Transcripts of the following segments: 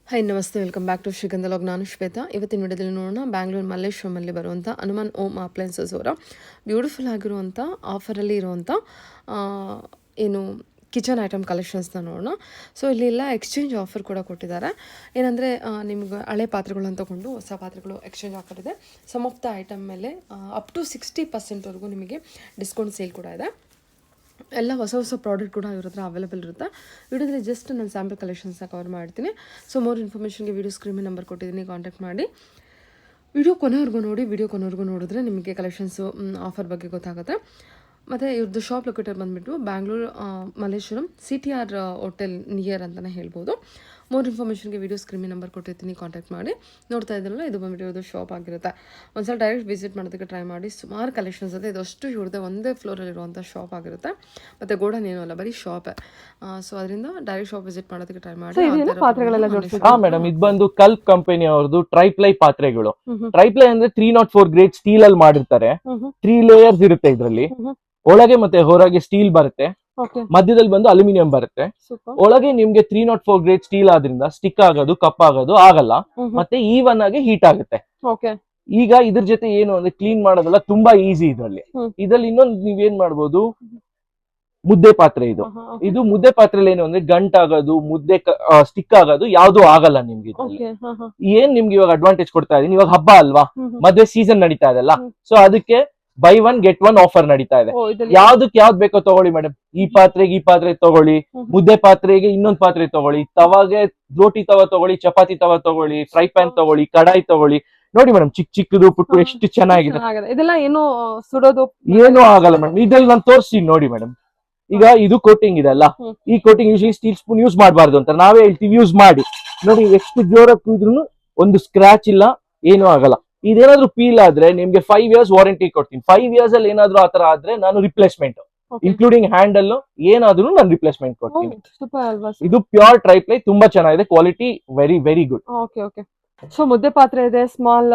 Hi ನಮಸ್ತೆ, welcome back to ಶ್ರೀಗಂಧ log. ನಾನು ಶ್ವೇತಾ. ಇವತ್ತಿನ ವಿಡಿಯೋದಲ್ಲಿ ನೋಡೋಣ ಬ್ಯಾಂಗ್ಳೂರು ಮಲ್ಲೇಶ್ವರಮಲ್ಲಿ ಬರುವಂಥ ಹನುಮಾನ್ ಓಮ್ ಅಪ್ಲೈನ್ಸಸ್ ಅವರ ಬ್ಯೂಟಿಫುಲ್ ಆಗಿರುವಂಥ ಆಫರಲ್ಲಿ ಇರುವಂಥ ಏನು ಕಿಚನ್ ಐಟಮ್ ಕಲೆಕ್ಷನ್ಸ್ನ ನೋಡೋಣ. ಸೊ ಇಲ್ಲೆಲ್ಲ ಎಕ್ಸ್ಚೇಂಜ್ ಆಫರ್ ಕೂಡ ಕೊಟ್ಟಿದ್ದಾರೆ. ಏನಂದರೆ ನಿಮ್ಗೆ ಹಳೆ ಪಾತ್ರೆಗಳನ್ನು ತೊಗೊಂಡು ಹೊಸ ಪಾತ್ರೆಗಳು ಎಕ್ಸ್ಚೇಂಜ್ ಆಫರ್ ಇದೆ. ಸಮ್ ಆಫ್ ದ ಐಟಮ್ ಮೇಲೆ ಅಪ್ ಟು 60% ನಿಮಗೆ ಡಿಸ್ಕೌಂಟ್ ಸೇಲ್ ಕೂಡ ಇದೆ. ಎಲ್ಲ ಹೊಸ ಹೊಸ ಪ್ರಾಡಕ್ಟ್ ಕೂಡ ಇವ್ರ ಹತ್ರ ಅವೈಲೇಬಲ್ ಇರುತ್ತೆ. ವಿಡಿಯೋದಲ್ಲಿ ಜಸ್ಟ್ ನಾನು ಸ್ಯಾಂಪಲ್ ಕಲೆಕ್ಷನ್ಸ್ನ ಕವರ್ ಮಾಡ್ತೀನಿ. ಸೊ ಮೋರ್ ಇನ್ಫಾರ್ಮೇಷನ್ಗೆ ವಿಡಿಯೋ ಸ್ಕ್ರೀನ್ ನಂಬರ್ ಕೊಟ್ಟಿದ್ದೀನಿ, ಕಾಂಟ್ಯಾಕ್ಟ್ ಮಾಡಿ. ವಿಡಿಯೋ ಕೊನೆವರೆಗೂ ನೋಡಿ. ವಿಡಿಯೋ ಕೊನೆವರೆಗೂ ನೋಡಿದ್ರೆ ನಿಮಗೆ ಕಲೆಕ್ಷನ್ಸು ಆಫರ್ ಬಗ್ಗೆ ಗೊತ್ತಾಗುತ್ತೆ. ಮತ್ತು ಇವ್ರದ್ದು ಶಾಪ್ ಲೊಕೇಟರ್ ಬಂದುಬಿಟ್ಟು Bangalore Malleshwaram CTR hotel near ಅಂತಲೇ ಹೇಳ್ಬೋದು. ಮೋರ್ ಇನ್ಫಾರ್ಮೇಷನ್ಗೆ ವಿಡಿಯೋ ಸ್ಕ್ರೀನ್ ನಂಬರ್ ಕೊಟ್ಟಿರ್ತೀನಿ, ಕಾಂಟ್ಯಾಕ್ಟ್ ಮಾಡಿ. ನೋಡ್ತಾ ಇದ್ರಲ್ಲ, ಇದು ಬಂದುಬಿಟ್ಟು ಇವ್ರದ್ದು ಶಾಪ್ ಆಗಿರುತ್ತೆ. ಒಂದ್ಸಲ ಡೈರೆಕ್ಟ್ ವಿಸಿಟ್ ಮಾಡೋದಕ್ಕೆ ಟ್ರೈ ಮಾಡಿ. ಸುಮಾರು ಕಲೆಕ್ಷನ್ಸ್ ಇದೆ. ಇದಷ್ಟು ಇವ್ರದ್ದೇ ಒಂದೇ ಫ್ಲೋರಲ್ಲಿರುವಂಥ ಶಾಪ್ ಆಗಿರುತ್ತೆ. ಮತ್ತು ಗೋಡನ್ ಏನೂ ಅಲ್ಲ, ಬರೀ ಶಾಪೇ. ಸೊ ಅದರಿಂದ ಡೈರೆಕ್ಟ್ ಶಾಪ್ ವಿಸಿಟ್ ಮಾಡೋದಕ್ಕೆ ಟ್ರೈ ಮಾಡಿ. ಮೇಡಮ್, ಇದು ಬಂದು ಕಲ್ಪ್ ಕಂಪನಿ ಅವ್ರದ್ದು ಟ್ರೈಪ್ಲೈ ಪಾತ್ರೆಗಳು. ಟ್ರೈಪ್ಲೈ ಅಂದ್ರೆ 304 ಗ್ರೇಡ್ ಸ್ಟೀಲ್ ಅಲ್ಲಿ ಮಾಡಿರ್ತಾರೆ. 3 ಲೇಯರ್ಸ್ ಇರುತ್ತೆ ಇದರಲ್ಲಿ. ಒಳಗೆ ಮತ್ತೆ ಹೊರಗೆ ಸ್ಟೀಲ್ ಬರುತ್ತೆ, ಮಧ್ಯದಲ್ಲಿ ಬಂದು ಅಲ್ಯೂಮಿನಿಯಂ ಬರುತ್ತೆ. ಒಳಗೆ ನಿಮ್ಗೆ 304 ಗ್ರೇಡ್ ಸ್ಟೀಲ್ ಆದ್ರಿಂದ ಸ್ಟಿಕ್ ಆಗೋದು, ಕಪ್ ಆಗೋದು ಆಗಲ್ಲ. ಮತ್ತೆ ಈವನ್ ಆಗಿ ಹೀಟ್ ಆಗುತ್ತೆ. ಈಗ ಇದ್ರ ಜೊತೆ ಏನು ಅಂದ್ರೆ ಕ್ಲೀನ್ ಮಾಡೋದೆಲ್ಲ ತುಂಬಾ ಈಸಿ ಇದ್ರಲ್ಲಿ. ಇನ್ನೊಂದು ನೀವೇನ್ ಮಾಡ್ಬೋದು, ಮುದ್ದೆ ಪಾತ್ರೆ. ಇದು ಮುದ್ದೆ ಪಾತ್ರೆಲಿ ಏನು ಅಂದ್ರೆ ಗಂಟಾಗೋದು, ಮುದ್ದೆ ಸ್ಟಿಕ್ ಆಗೋದು ಯಾವ್ದು ಆಗಲ್ಲ ನಿಮ್ಗೆ. ಏನ್ ನಿಮ್ಗೆ ಇವಾಗ ಅಡ್ವಾಂಟೇಜ್ ಕೊಡ್ತಾ ಇದೀನಿ, ಇವಾಗ ಹಬ್ಬ ಅಲ್ವಾ, ಮದ್ವೆ ಸೀಸನ್ ನಡೀತಾ ಇದೆಲ್ಲ. ಸೊ ಅದಕ್ಕೆ ಬೈ 1 get 1 ಆಫರ್ ನಡೀತಾ ಇದೆ. ಯಾವ್ದಕ್ ಯಾವ್ದು ಬೇಕೋ ತಗೊಳ್ಳಿ ಮೇಡಮ್. ಈ ಪಾತ್ರೆ ತಗೊಳ್ಳಿ, ಮುದ್ದೆ ಪಾತ್ರೆಗೆ ಇನ್ನೊಂದ್ ಪಾತ್ರೆ ತಗೊಳ್ಳಿ, ತವಾಗೆ ರೋಟಿ ತವ ತಗೊಳ್ಳಿ, ಚಪಾತಿ ತವ ತಗೊಳ್ಳಿ, ಫ್ರೈ ಪ್ಯಾನ್ ತಗೊಳ್ಳಿ, ಕಡಾಯಿ ತಗೊಳ್ಳಿ. ನೋಡಿ ಮೇಡಮ್, ಚಿಕ್ಕದು ಪುಟ್ಟು ಎಷ್ಟು ಚೆನ್ನಾಗಿದೆ. ಇದೆಲ್ಲ ಏನು ಸುಡೋದು ಏನೂ ಆಗಲ್ಲ ಮೇಡಮ್. ಇದ್ರಲ್ಲಿ ನಾನು ತೋರಿಸ್ತೀನಿ ನೋಡಿ ಮೇಡಮ್. ಈಗ ಇದು ಕೋಟಿಂಗ್ ಇದೆ ಅಲ್ಲ, ಈ coating usually steel spoon use ಮಾಡಬಾರ್ದು ಅಂತ ನಾವೇ ಹೇಳ್ತೀವಿ. ಯೂಸ್ ಮಾಡಿ ನೋಡಿ, ಎಷ್ಟು ಜೋರಾಗಿ ಕೂದ್ರೂ ಒಂದು ಸ್ಕ್ರಾಚ್ ಇಲ್ಲ, ಏನೂ ಆಗಲ್ಲ. ಇದೇನಾದ್ರೂ ಪೀಲ್ ಆದ್ರೆ ನಿಮ್ಗೆ 5 years ವಾರಂಟಿ ಕೊಡ್ತೀನಿ. 5 years ಅಲ್ಲಿ ಏನಾದ್ರೂ ಆತರ ಆದ್ರೆ ನಾನು ರಿಪ್ಲೇಸ್ಮೆಂಟ್ ಇನ್ಕ್ಲೂಡಿಂಗ್ ಹ್ಯಾಂಡಲ್ ಏನಾದ್ರೂ ನಾನು ರಿಪ್ಲೇಸ್ಮೆಂಟ್ ಕೊಡ್ತೀನಿ. ಇದು ಪ್ಯೂರ್ ಟ್ರೈಪ್ಲೈ, ತುಂಬಾ ಚೆನ್ನಾಗಿದೆ, quality very very good. So ಮುದ್ದೆ ಪಾತ್ರೆ ಇದೆ, ಸ್ಮಾಲ್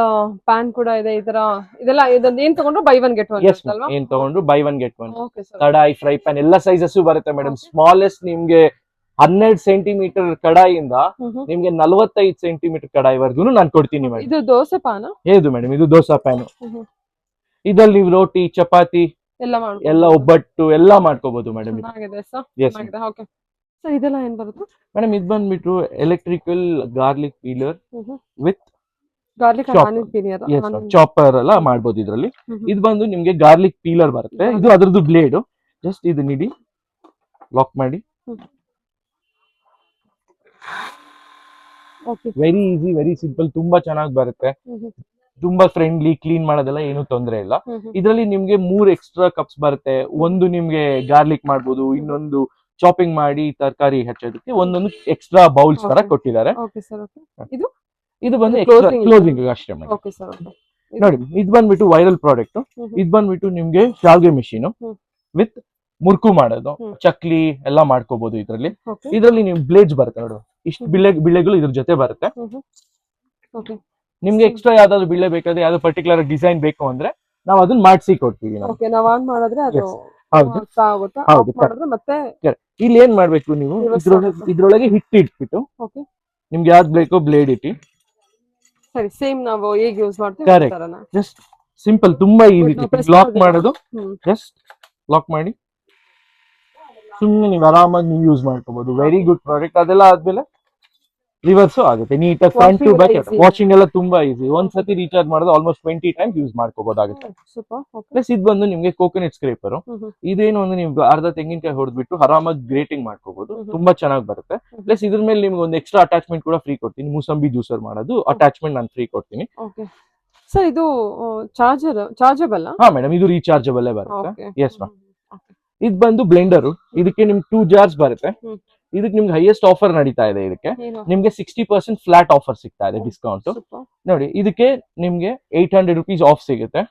ಪ್ಯಾನ್ ಕೂಡ ಇದೆ. ಈ ತರ ಇದೆಲ್ಲ ಏನ್ ತಗೊಂಡ್ರು ಬೈ 1 get 1 ಅಲ್ವಾ? ಏನ್ ತಗೊಂಡ್ರು ಬೈ 1 get 1. ಕಡಾಯಿ, ಫ್ರೈ ಪ್ಯಾನ್ ಎಲ್ಲ ಸೈಜಸ್ ಬರುತ್ತೆ ಮೇಡಮ್. ಸ್ಮಾಲೆಸ್ಟ್ ನಿಮ್ಗೆ 12 ಸೆಂಟಿಮೀಟರ್ ಕಡಾಯಿಯಿಂದ ನಿಮ್ಗೆ 45 ಸೆಂಟಿಮೀಟರ್ ಕಡಾಯಿ ವರ್ಗು ನಾನು ಕೊಡ್ತೀನಿ ಮೇಡಮ್. ಇದು ದೋಸೆ ಪಾನ? ಹೌದು ಮೇಡಮ್, ಇದು ದೋಸೆ ಪ್ಯಾನ್. ಇದ್ರಲ್ಲಿ ನೀವು ರೋಟಿ, ಚಪಾತಿ ಎಲ್ಲ ಒಬ್ಬಟ್ಟು ಎಲ್ಲ ಮಾಡ್ಕೋಬಹುದು ಮೇಡಮ್. ಇದೆಲ್ಲ ಏನ್ ಬರುತ್ತೆ ಮೇಡಮ್? ಇದು ಬಂದ್ಬಿಟ್ಟು electrical garlic peeler with chopper ಎಲ್ಲ ಮಾಡ್ಬೋದು ಇದ್ರಲ್ಲಿ. ಇದು ಬಂದು ನಿಮ್ಗೆ ಗಾರ್ಲಿಕ್ ಪೀಲರ್ ಬರುತ್ತೆ. ಇದು ಅದ್ರದ್ದು ಬ್ಲೇಡ್. ಜಸ್ಟ್ ಇದು ನೀಡಿ ಲಾಕ್ ಮಾಡಿ. ವೆರಿ ಈಸಿ, ವೆರಿ ಸಿಂಪಲ್, ತುಂಬಾ ಚೆನ್ನಾಗಿ ಬರುತ್ತೆ. ತುಂಬಾ ಫ್ರೆಂಡ್ಲಿ, ಕ್ಲೀನ್ ಮಾಡೋದೆಲ್ಲ ಏನು ತೊಂದರೆ ಇಲ್ಲ. ಇದರಲ್ಲಿ ನಿಮ್ಗೆ 3 ಎಕ್ಸ್ಟ್ರಾ ಕಪ್ಸ್ ಬರುತ್ತೆ. ಒಂದು ನಿಮ್ಗೆ ಗಾರ್ಲಿಕ್ ಮಾಡ್ಬೋದು, ಇನ್ನೊಂದು ಚಾಪಿಂಗ್ ಮಾಡಿ ತರಕಾರಿ ಹಚ್ಚೋದಕ್ಕೆ, ಒಂದೊಂದು ಎಕ್ಸ್ಟ್ರಾ ಬೌಲ್ಸ್ ತರ ಕೊಟ್ಟಿದ್ದಾರೆ. ಇದು ಬಂದು ಎಕ್ಸ್ಟ್ರಾ ಕ್ಲೋಸಿಂಗ್ ಅಷ್ಟೇ ನೋಡಿ. ಇದು ಬಂದ್ಬಿಟ್ಟು ವೈರಲ್ ಪ್ರಾಡಕ್ಟ್. ಇದು ಬಂದ್ಬಿಟ್ಟು ನಿಮ್ಗೆ ಶಾವ್ಗೆ ಮಿಷಿನ್ ವಿತ್ ಮುರ್ಕು ಮಾಡೋದು, ಚಕ್ಲಿ ಎಲ್ಲ ಮಾಡ್ಕೋಬಹುದು ಇದ್ರಲ್ಲಿ. ಇದ್ರಲ್ಲಿ ನೀವು ಬ್ಲೇಡ್ಸ್ ಬರುತ್ತೆ ನೋಡಿ, ಇಷ್ಟು ಬಿಳೆಗಳು ಇದ್ರ ಜೊತೆ ಬರುತ್ತೆ. ನಿಮ್ಗೆ ಎಕ್ಸ್ಟ್ರಾ ಯಾವ್ದಾದ್ರು ಬಿಳೆ ಬೇಕಾದ್ರೆ, ಯಾವ್ದು ಪರ್ಟಿಕ್ಯುಲರ್ ಡಿಸೈನ್ ಬೇಕು ಅಂದ್ರೆ ನಾವು ಅದನ್ನ ಮಾಡಿಸಿ ಕೊಡ್ತೀವಿ. ಇಲ್ಲಿ ಏನ್ ಮಾಡ್ಬೇಕು ನೀವು, ಇದ್ರೊಳಗೆ ಹಿಟ್ಟು ಇಟ್ಬಿಟ್ಟು ನಿಮ್ಗೆ ಯಾವ್ದು ಬೇಕೋ ಬ್ಲೇಡ್ ಇಟ್ಟಿ. ಸೇಮ್ ನಾವು ಹೇಗೆ ಯೂಸ್ ಮಾಡ್ತೀವಿ, ಜಸ್ಟ್ ಸಿಂಪಲ್, ತುಂಬಾ ಈಸಿ. ಲಾಕ್ ಮಾಡೋದು, ಜಸ್ಟ್ ಲಾಕ್ ಮಾಡಿ ಸುಮ್ಮನೆ ನೀವು ಆರಾಮಾಗಿ ನೀವು ಯೂಸ್ ಮಾಡ್ಕೋಬಹುದು. Very good product. ಅದೆಲ್ಲ ಆದ್ಮೇಲೆ ರಿವರ್ಸ್ ಆಗುತ್ತೆ ನೀಟಾಗಿ, ಫ್ರಂಟ್ ಟು ಬ್ಯಾಕ್. ವಾಷಿಂಗ್ ಎಲ್ಲ ತುಂಬಾ ಈಸಿ. ಒಂದ್ಸತಿ ರೀಚಾರ್ಜ್ ಮಾಡೋದು ಆಲ್ಮೋಸ್ಟ್ 20 ಟೈಮ್ಸ್ ಯೂಸ್ ಮಾಡ್ಕೋಬಹುದಾಗುತ್ತೆ. ಪ್ಲಸ್ ಇದು ಬಂದು ನಿಮ್ಗೆ ಕೋಕೋನಟ್ ಸ್ಕ್ರೇಪರ್. ಇದೇನು ಅಂದ್ರೆ ನೀವು ಅರ್ಧ ತೆಂಗಿನಕಾಯಿ ಹೊಡೆದ್ಬಿಟ್ಟು ಆರಾಮಾಗಿ ಗ್ರೇಟಿಂಗ್ ಮಾಡ್ಕೋಬಹುದು, ತುಂಬಾ ಚೆನ್ನಾಗಿ ಬರುತ್ತೆ. ಪ್ಲಸ್ ಇದ್ರ ಮೇಲೆ ನಿಮ್ಗೆ ಒಂದು ಎಕ್ಸ್ಟ್ರಾ ಅಟ್ಯಾಚ್ಮೆಂಟ್ ಕೂಡ ಫ್ರೀ ಕೊಡ್ತೀನಿ. ಮೂಸಂಬಿ ಜ್ಯೂಸರ್ ಮಾಡೋದು ಅಟ್ಯಾಚ್ಮೆಂಟ್ ನಾನು ಫ್ರೀ ಕೊಡ್ತೀನಿ. ಸರ್ ಇದು ಚಾರ್ಜಬಲ್? ಹಾ ಮೇಡಮ್, ಇದು ರೀಚಾರ್ಜಬಲ್ ಬರುತ್ತೆ. Yes ma'am. ಇದು ಬಂದು ಬ್ಲೆಂಡರ್. ಇದಕ್ಕೆ ನಿಮ್ಗೆ 2 ಜಾರ್ಸ್ ಬರುತ್ತೆ. ಇದಕ್ಕೆ ನಿಮ್ಗೆ ಹೈಯೆಸ್ಟ್ ಆಫರ್ ನಡೀತಾ ಇದೆ. ಇದಕ್ಕೆ ನಿಮ್ಗೆ 60% ಫ್ಲಾಟ್ ಆಫರ್ ಸಿಗ್ತಾ ಇದೆ, ಡಿಸ್ಕೌಂಟ್ ನೋಡಿ. ಇದಕ್ಕೆ ನಿಮ್ಗೆ 800 rupees ಆಫ್ ಸಿಗುತ್ತೆ.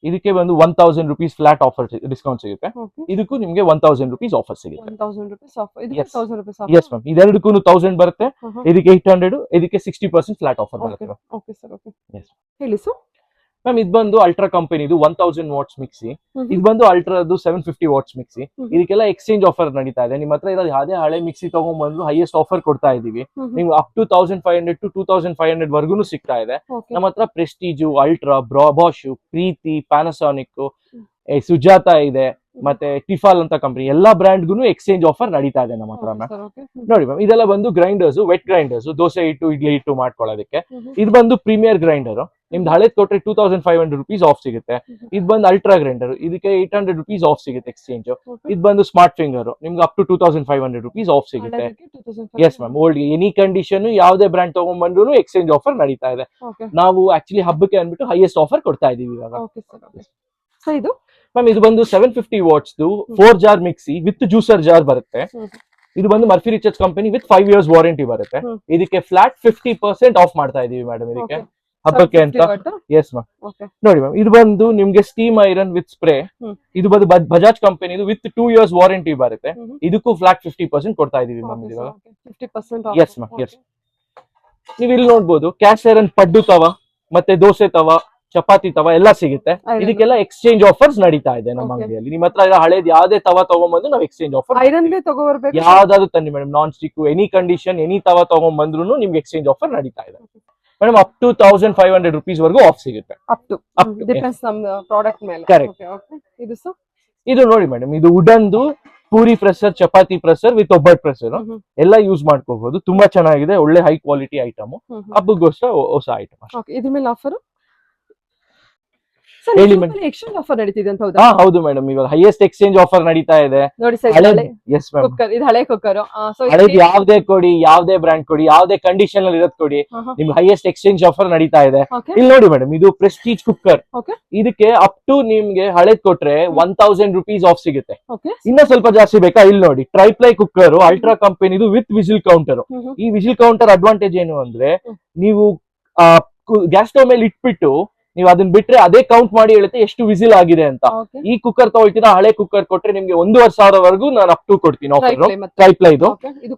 ಇದಕ್ಕೆ ಬಂದು 1000 rupees ಫ್ಲಾಟ್ ಆಫರ್ ಡಿಸ್ಕೌಂಟ್ ಸಿಗುತ್ತೆ. ಇದಕ್ಕೂ ನಿಮ್ಗೆ 1000 rupees ಆಫರ್ ಸಿಗುತ್ತೆ. ಎಸ್ ಮ್ಯಾಮ್, ಇದೆರಡಕ್ಕೂ 1000 ಬರುತ್ತೆ. ಇದಕ್ಕೆ 800, ಇದಕ್ಕೆ 60% ಫ್ಲಾಟ್ ಆಫರ್ ಬರುತ್ತೆ. ಹೇಳಿ ಸರ್. ಮ್ಯಾಮ್ ಇದು ಬಂದು ಅಲ್ಟ್ರಾ ಕಂಪನಿದು 1000 ವಾಟ್ಸ್ ಮಿಕ್ಸಿ. ಇದು ಬಂದು ಅಲ್ಟ್ರಾದು 750 ವಾಟ್ಸ್ ಮಿಕ್ಸಿ. ಇದಕ್ಕೆಲ್ಲ ಎಕ್ಸ್ಚೇಂಜ್ ಆಫರ್ ನಡೀತಾ ಇದೆ. ನಿಮ್ಮ ಹತ್ರ ಇರೋ ಯಾವ್ದೇ ಹಳೆ ಮಿಕ್ಸಿ ತಗೊಂಡ್ಬಂದ್ರು ಹೈಯೆಸ್ಟ್ ಆಫರ್ ಕೊಡ್ತಾ ಇದೀವಿ. ನಿಮ್ಗೆ ಅಪ್ ಟು 1500 to 2500 ವರ್ಗುನು ಸಿಗ್ತಾ ಇದೆ. ನಮ್ಮ ಹತ್ರ ಪ್ರೆಸ್ಟೀಜು, ಅಲ್ಟ್ರಾ, ಬಾಷ್, ಪ್ರೀತಿ, ಪ್ಯಾನಾಸೋನಿಕ್, ಸುಜಾತಾ ಇದೆ, ಮತ್ತೆ ಟಿಫಾಲ್ ಅಂತ ಕಂಪನಿ ಎಲ್ಲಾ ಬ್ರ್ಯಾಂಡ್ಗೂ ಎಕ್ಸ್ಚೇಂಜ್ ಆಫರ್ ನಡೀತಾ ಇದೆ ನಮ್ಮ ಹತ್ರ ಮ್ಯಾಮ್. ನೋಡಿ ಮ್ಯಾಮ್, ಇದೆಲ್ಲ ಬಂದು ಗ್ರೈಂಡರ್ಸ್, ವೆಟ್ ಗ್ರೈಂಡರ್ಸ್, ದೋಸೆ ಹಿಟ್ಟು, ಇಡ್ಲಿ ಹಿಟ್ಟು ಮಾಡ್ಕೊಳ್ಳೋದಕ್ಕೆ. ಇದು ಬಂದು ಪ್ರೀಮಿಯರ್ ಗ್ರೈಂಡರ್. ನಿಮ್ದು ಹಳೇದ್ ಕೊಟ್ರೆ 2500 rupees ಆಫ್ ಸಿಗುತ್ತೆ. ಇದು ಬಂದು ಅಲ್ಟ್ರಾ ಗ್ರೈಂಡರ್, ಇದಕ್ಕೆ 800 rupees ಆಫ್ ಸಿಗುತ್ತೆ ಎಕ್ಸ್ಚೇಂಜ್. ಇದು ಬಂದು ಸ್ಮಾರ್ಟ್ ಫಿಂಗರ್, ನಿಮ್ಗೆ ಅಪ್ ಟು 2500 rupees ಆಫ್ ಸಿಗುತ್ತೆ. Yes ma'am, old any condition ಯಾವ್ದೇ ಬ್ರ್ಯಾಂಡ್ ತಗೊಂಡ್ಬಂದ್ರು ಎಕ್ಸ್ಚೇಂಜ್ ಆಫರ್ ನಡೀತಾ ಇದೆ. ನಾವು ಆಕ್ಚುಲಿ ಹಬ್ಬಕ್ಕೆ ಅಂದ್ಬಿಟ್ಟು ಹೈಯೆಸ್ಟ್ ಆಫರ್ ಕೊಡ್ತಾ ಇದೀವಿ ಇವಾಗ. ಮ್ಯಾಮ್ ಇದು ಬಂದು 750 watts 4 jar mixie with juicer jar ಬರುತ್ತೆ. ಇದು ಬಂದು Morphy Richards company with 5 years warranty ಬರುತ್ತೆ. ಇದಕ್ಕೆ ಫ್ಲಾಟ್ 50% ಆಫ್ ಮಾಡ್ತಾ ಇದೀವಿ ಮೇಡಮ್ ಇದಕ್ಕೆ ಹಬ್ಬಕ್ಕೆ ಅಂತ. Yes ma'am. ನೋಡಿ ಮ್ಯಾಮ್, ಇದು ಬಂದು ನಿಮ್ಗೆ ಸ್ಟೀಮ್ ಐರನ್ ವಿತ್ ಸ್ಪ್ರೇ. ಇದು ಬಂದು Bajaj company with 2 years warranty ಬರುತ್ತೆ. ಇದಕ್ಕೂ ಫ್ಲಾಟ್ 50% ಕೊಡ್ತಾ ಇದೀವಿ ಮ್ಯಾಮ್ ಇವಾಗ. Yes ma'am, yes. ನೀವು ಇಲ್ಲಿ ನೋಡ್ಬೋದು ಕ್ಯಾಶ್ ಐರನ್ ಪಡ್ಡು ತವ ಮತ್ತೆ ದೋಸೆ ತವ, ಚಪಾತಿ ತವ ಎಲ್ಲ ಸಿಗುತ್ತೆ. ಇದಕ್ಕೆಲ್ಲ ಎಕ್ಸ್ಚೇಂಜ್ ಆಫರ್ಸ್ ನಡೀತಾ ಇದೆ ನಮ್ಮ ಅಂಗಡಿಯಲ್ಲಿ. ನಿಮ್ಮ ಹತ್ರ ಹಳೇದ್ ಯಾವ್ದೇ ತವ ತಗೊಂಡ್ಬಂದು ನಾವು ಎಕ್ಸ್ಚೇಂಜ್ ಆಫರ್ ಯಾವ್ದಾದ್ರು ತನ್ನಿ madam. Non stick, any condition, any ತವ ತಗೊಂಡ್ಬಂದ್ರು ನಿಮ್ಗೆ ಎಕ್ಸ್ಚೇಂಜ್ ಆಫರ್ ನಡೀತಾ ಇದೆ ಮೇಡಮ್. ಅಪ್ ಟು 1500 rupees ವರ್ಗೂ ಆಫ್ ಸಿಗುತ್ತೆ. ಕರೆಕ್ಟ್. ಇದು ನೋಡಿ ಮೇಡಮ್, ಇದು ವುಡನ್ದು ಪೂರಿ ಪ್ರೆಸರ್, ಚಪಾತಿ ಪ್ರೆಸರ್ ವಿತ್ ಒಬ್ಬಟ್ ಪ್ರೆಸರ್ ಎಲ್ಲ ಯೂಸ್ ಮಾಡ್ಕೋಬಹುದು. ತುಂಬಾ ಚೆನ್ನಾಗಿದೆ, ಒಳ್ಳೆ ಹೈ ಕ್ವಾಲಿಟಿ ಐಟಮ್. ಹಬ್ಬಕ್ಕೋಸ್ಕರ ಹೊಸ ಐಟಮ್. ಇದ್ರ ಮೇಲೆ ಆಫರ್ ಹೇಳಿ ಎಕ್ಸ್ಚೇಂಜ್ ಆಫರ್ ನಡೀತಿದೆ ಅಂತ ಹೌದಾ? ಹೌದು ಮೇಡಮ್, ಇವಾಗ ಹೈಯೆಸ್ಟ್ ಎಕ್ಸ್ಚೇಂಜ್ ಆಫರ್ ನಡೀತಾ ಇದೆ. ನೋಡಿ ಸರ್, ಎಸ್ ಮ್ಯಾಮ್, ಇದು ಹಳೆ ಕುಕ್ಕರ್. ಹಳೇದು ಯಾವ್ದೇ ಕೊಡಿ, ಯಾವ್ದೇ ಬ್ರ್ಯಾಂಡ್ ಕೊಡಿ, ಯಾವ್ದೇ ಕಂಡೀಷನ್ ಅಲ್ಲಿ ಇರೋದ್ ಕೊಡಿ, ನಿಮ್ಗೆ ಹೈಯೆಸ್ಟ್ ಎಕ್ಸ್ಚೇಂಜ್ ಆಫರ್ ನಡೀತಾ ಇದೆ. ಇಲ್ಲಿ ನೋಡಿ ಮೇಡಮ್, ಇದು ಪ್ರೆಸ್ಟೀಜ್ ಕುಕ್ಕರ್. ಇದಕ್ಕೆ ಅಪ್ ಟು ನಿಮ್ಗೆ ಹಳೇದ್ ಕೊಟ್ರೆ 1000 rupees ಆಫ್ ಸಿಗುತ್ತೆ. ಇನ್ನ ಸ್ವಲ್ಪ ಜಾಸ್ತಿ ಬೇಕಾ? ಇಲ್ಲಿ ನೋಡಿ, ಟ್ರೈಪ್ಲೈ ಕುಕ್ಕರ್, ಅಲ್ಟ್ರಾ ಕಂಪನಿದು ವಿತ್ ವಿಸಿಲ್ ಕೌಂಟರ್. ಈ ವಿಸಿಲ್ ಕೌಂಟರ್ ಅಡ್ವಾಂಟೇಜ್ ಏನು ಅಂದ್ರೆ, ನೀವು ಗ್ಯಾಸ್ ಸ್ಟವ್ ಮೇಲೆ ಇಟ್ಬಿಟ್ಟು ನೀವು ಅದನ್ನ ಬಿಟ್ರೆ ಅದೇ ಕೌಂಟ್ ಮಾಡಿ ಹೇಳುತ್ತೆ ಎಷ್ಟು ವಿಸಿಲ್ ಆಗಿದೆ ಅಂತ. ಈ ಕುಕ್ಕರ್ ತಗೊಳ್ತೀರಾ, ಹಳೆ ಕುಕ್ಕರ್ ಕೊಟ್ರೆ ನಿಮ್ಗೆ 1500 ವರ್ಗೂ ನಾನು ಅಪ್ ಟು ಕೊಡ್ತೀನಿ ಆಫರ್. ಟ್ರೈಪ್ಲೈದು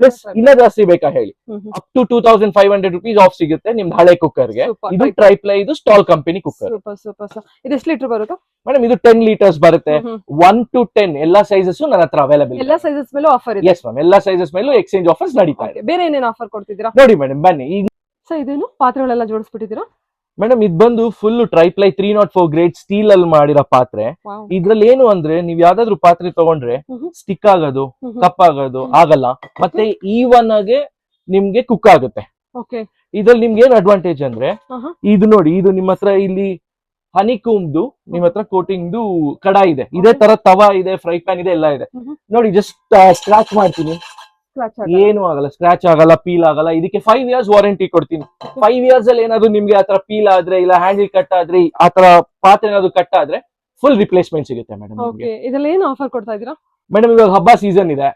ಪ್ಲಸ್ ಇನ್ನ ಜಾಸ್ತಿ ಬೇಕಾ ಹೇಳಿ, ಅಪ್ ಟು 2500 rupees ಆಫ್ ಸಿಗುತ್ತೆ ನಿಮ್ದು ಹಳೆ ಕುಕ್ಕರ್ಗೆ. ಇದು ಟ್ರೈಪ್ಲೈದು ಸ್ಟಾಲ್ ಕಂಪನಿ ಕುಕ್ಕರ್. ಇದು ಎಷ್ಟು ಲೀಟರ್ ಬರುತ್ತೆ ಮೇಡಮ್? ಇದು 10 liters ಬರುತ್ತೆ. 1 to 10 ಎಲ್ಲಾ ಸೈಜಸ್ ನನ್ನ ಹತ್ರ ಅವೈಲೇಬಲ್. ಎಲ್ಲಾ ಸೈಜಸ್ ಮೇಲೂ ಆಫರ್ ಇದೆ? ಎಸ್ ಮ್ಯಾಮ್, ಎಲ್ಲಾ ಸೈಜಸ್ ಮೇಲೂ ಎಕ್ಸ್ಚೇಂಜ್ ಆಫರ್ಸ್ ನಡೀತಾ ಇದೆ. ಬೇರೆ ಏನೇನು ಆಫರ್ ಕೊಡ್ತಿದ್ದೀರಾ ನೋಡಿ ಮೇಡಮ್, ಬನ್ನಿ. ಈಗ ಸರ್ ಇದೇನು ಪಾತ್ರೆಗಳೆಲ್ಲ ಜೋಡಿಸ್ಬಿಟ್ಟಿದ್ದೀರಾ? ಮೇಡಮ್ ಇದು ಬಂದು ಫುಲ್ ಟ್ರೈಪ್ಲೈ 304 ಗ್ರೇಡ್ ಸ್ಟೀಲ್ ಅಲ್ಲಿ ಮಾಡಿರೋ ಪಾತ್ರೆ. ಇದ್ರಲ್ಲಿ ಏನು ಅಂದ್ರೆ, ನೀವ್ ಯಾವ್ದಾದ್ರು ಪಾತ್ರೆ ತಗೊಂಡ್ರೆ ಸ್ಟಿಕ್ ಆಗೋದು, ಕಪ್ಪಾಗೋದು ಆಗಲ್ಲ, ಮತ್ತೆ ಈವನ್ ಆಗಿ ನಿಮ್ಗೆ ಕುಕ್ ಆಗುತ್ತೆ. ಇದ್ರಲ್ಲಿ ನಿಮ್ಗೆ ಏನ್ ಅಡ್ವಾಂಟೇಜ್ ಅಂದ್ರೆ, ಇದು ನೋಡಿ, ಇದು ನಿಮ್ಮ ಹತ್ರ ಇಲ್ಲಿ ಹನಿಕೂಮ್ದು ನಿಮ್ಮ ಹತ್ರ ಕೋಟಿಂಗ್ದು ಕಡಾಯಿ ಇದೆ, ಇದೇ ತರ ತವಾ ಇದೆ, ಫ್ರೈ ಪ್ಯಾನ್ ಇದೆ, ಎಲ್ಲ ಇದೆ. ನೋಡಿ, ಜಸ್ಟ್ ಸ್ಕ್ರಾಚ್ ಮಾಡ್ತೀನಿ, ಏನು ಆಗಲ್ಲ, ಸ್ಕ್ರಾಚ್ ಆಗಲ್ಲ, ಪೀಲ್ ಆಗಲ್ಲ. ಇದಕ್ಕೆ 5 years ವಾರಂಟಿ ಕೊಡ್ತೀನಿ. 5 years ಅಲ್ಲಿ ಏನಾದ್ರು ನಿಮ್ಗೆ ಆತರ ಪೀಲ್ ಆದ್ರೆ, ಇಲ್ಲ ಹ್ಯಾಂಡಲ್ ಕಟ್ ಆದ್ರೆ, ಆತರ ಪಾತ್ರೆ ಏನಾದ್ರು ಕಟ್ ಆದ್ರೆ ಫುಲ್ ರಿಪ್ಲೇಸ್ಮೆಂಟ್ ಸಿಗುತ್ತೆ ಮೇಡಮ್. ಇದ್ರಲ್ಲಿ ಏನು ಆಫರ್ ಕೊಡ್ತಾ ಇದೀರಾ ಮೇಡಮ್? ಇವಾಗ ಹಬ್ಬ ಸೀಸನ್ ಇದೆ,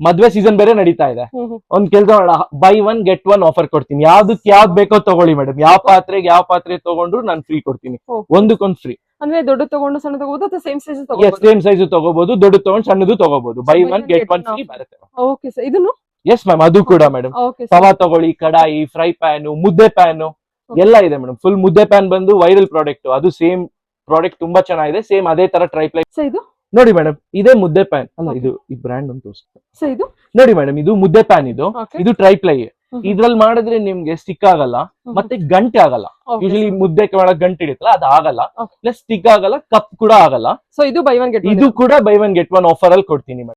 ಮದ್ವೆ ಸೀಸನ್ ಬೇರೆ ನಡೀತಾ ಇದೆ. ಒಂದ್ ಕೆಲಸ ಮಾಡೋಣ, ಬೈ 1 get 1 ಆಫರ್ ಕೊಡ್ತೀನಿ. ಯಾವ್ದಕ್ ಯಾವ್ದು ಬೇಕೋ ತಗೊಳ್ಳಿ ಮೇಡಮ್. ಯಾವ ಪಾತ್ರೆ ತಗೊಂಡ್ರು ನಾನು ಫ್ರೀ ಕೊಡ್ತೀನಿ, ಒಂದಕ್ಕೊಂದು ಫ್ರೀ. ಅಂದ್ರೆ ದೊಡ್ಡ ತಗೊಂಡು ಸಣ್ಣ ತಗೋಬಹುದು ಅಥವಾ ಸೇಮ್ ಸೈಜ್ ಸೇಮ್ ಸೈಜ್ ತಗೋಬಹುದು, ದೊಡ್ಡ ತಗೊಂಡು ಸಣ್ಣದು ತಗೋಬಹುದು. ಬೈ 1 get 1 ಫ್ರೀ ಬರುತ್ತೆ. ಓಕೆ ಸರ್, ಇದನ್ನು ಎಸ್ ಮ್ಯಾಮ್, ಅದು ಕೂಡ ಮೇಡಮ್. ತವಾ ತಗೊಳ್ಳಿ, ಕಡಾಯಿ, ಫ್ರೈ ಪ್ಯಾನ್, ಮುದ್ದೆ ಪ್ಯಾನ್ ಎಲ್ಲ ಇದೆ ಮೇಡಮ್. ಫುಲ್ ಮುದ್ದೆ ಪ್ಯಾನ್ ಬಂದು ವೈರಲ್ ಪ್ರಾಡಕ್ಟ್, ಅದು ಸೇಮ್ ಪ್ರಾಡಕ್ಟ್ ತುಂಬಾ ಚೆನ್ನಾಗಿದೆ. ಸೇಮ್ ಅದೇ ತರ ಟ್ರೈಪ್ಲೈ. ನೋಡಿ ಮೇಡಮ್, ಇದೇ ಮುದ್ದೆ ಪ್ಯಾನ್ ಅಲ್ಲ, ಇದು ಈ ಬ್ರ್ಯಾಂಡ್ ಅಂತ ತೋರಿಸ್ತೀನಿ. ನೋಡಿ ಮೇಡಮ್, ಇದು ಮುದ್ದೆ ಪ್ಯಾನ್, ಇದು ಟ್ರೈಪ್ಲೈ. ಇದ್ರಲ್ಲಿ ಮಾಡಿದ್ರೆ ನಿಮ್ಗೆ ಸ್ಟಿಕ್ ಆಗಲ್ಲ, ಮತ್ತೆ ಗಂಟೆ ಆಗಲ್ಲ. ಯೂಶಲಿ ಮುದ್ದೆ ಒಳಗೆ ಗಂಟೆ ಹಿಡಿತಲ್ಲ, ಅದು ಆಗಲ್ಲ. ಪ್ಲಸ್ ಸ್ಟಿಕ್ ಆಗಲ್ಲ, ಕಪ್ ಕೂಡ ಆಗಲ್ಲ. ಸೊ ಇದು ಬೈ 1 get 1. ಇದು ಕೂಡ ಬೈ 1 get 1 ಆಫರ್ ಅಲ್ಲಿ ಕೊಡ್ತೀನಿ ಮೇಡಮ್.